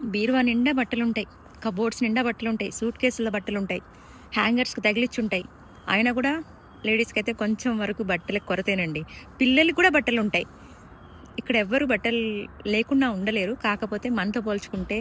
బీరువా నిండా బట్టలుంటాయి, కబోర్డ్స్ నిండా బట్టలుంటాయి, సూట్ కేసుల్లో బట్టలుంటాయి, హ్యాంగర్స్కి తగిలిచ్చుంటాయి. అయినా కూడా లేడీస్కి అయితే కొంచెం వరకు బట్టలకు కొరతేనండి. పిల్లలకి కూడా బట్టలుంటాయి. ఇక్కడ ఎవ్వరు బట్టలు లేకుండా ఉండలేరు. కాకపోతే మనతో పోల్చుకుంటే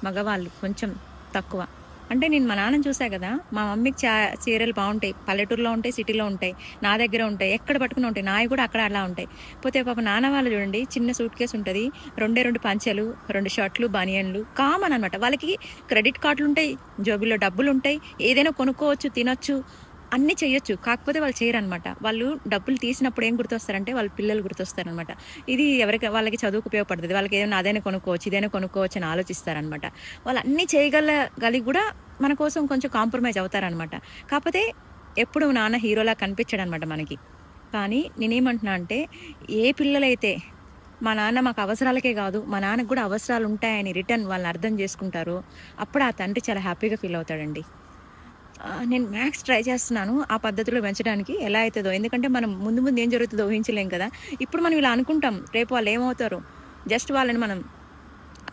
మగవాళ్ళు కొంచెం తక్కువ. అంటే నేను మా నాన్నని చూసా కదా, మా మమ్మీకి చీరలు బాగుంటాయి, పల్లెటూరులో ఉంటాయి, సిటీలో ఉంటాయి, నా దగ్గర ఉంటాయి, ఎక్కడ పట్టుకుని ఉంటాయి, నాయి కూడా అక్కడ అలా ఉంటాయి. పోతే పాప నాన్న వాళ్ళు చూడండి, చిన్న సూట్ కేసు ఉంటుంది, 2 పంచెలు, 2 షర్ట్లు, బనియన్లు కామన్ అనమాట. వాళ్ళకి క్రెడిట్ కార్డులు ఉంటాయి, జోబుల్లో డబ్బులు ఉంటాయి, ఏదైనా కొనుక్కోవచ్చు, తినొచ్చు, అన్నీ చేయొచ్చు. కాకపోతే వాళ్ళు చేయరనమాట. వాళ్ళు డబ్బులు తీసినప్పుడు ఏం గుర్తొస్తారంటే వాళ్ళ పిల్లలు గుర్తొస్తారనమాట. ఇది ఎవరికి వాళ్ళకి చదువుకు ఉపయోగపడుతుంది, వాళ్ళకి ఏదైనా అదైనా కొనుక్కోవచ్చు, ఇదైనా కొనుక్కోవచ్చు అని ఆలోచిస్తారనమాట. వాళ్ళు అన్నీ చేయగలిగి కూడా మన కోసం కొంచెం కాంప్రమైజ్ అవుతారనమాట. కాకపోతే ఎప్పుడు నాన్న హీరోలా కనిపించడనమాట మనకి. కానీ నేనేమంటున్నా అంటే, ఏ పిల్లలైతే మా నాన్న మాకు అవసరాలకే కాదు, మా నాన్నకు కూడా అవసరాలు ఉంటాయని రిటర్న్ వాళ్ళని అర్థం చేసుకుంటారో, అప్పుడు ఆ తండ్రి చాలా హ్యాపీగా ఫీల్ అవుతాడండి. నేను మ్యాక్స్ ట్రై చేస్తున్నాను ఆ పద్ధతిలో పెంచడానికి. ఎలా అయితదో, ఎందుకంటే మనం ముందు ముందు ఏం జరుగుతుందో ఊహించలేం కదా. ఇప్పుడు మనం ఇలా అనుకుంటాం, రేపు వాళ్ళు ఏమవుతారో. జస్ట్ వాళ్ళని మనం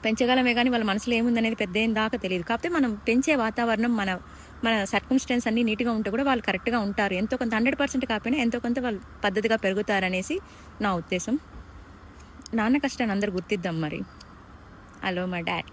పెంచగలమే కానీ వాళ్ళ మనసులో ఏముందనేది పెద్ద ఏం దాకా తెలియదు. కాకపోతే మనం పెంచే వాతావరణం, మన మన సర్కమ్స్టెన్స్ అన్నీ నీట్గా ఉంటే కూడా వాళ్ళు కరెక్ట్గా ఉంటారు. ఎంతో కొంత 100% కాకపోయినా ఎంతో కొంత వాళ్ళు పద్ధతిగా పెరుగుతారనేసి నా ఉద్దేశం. నాన్న కష్టాన్ని అందరు గుర్తిద్దాం మరి. హలో మా డాడ్.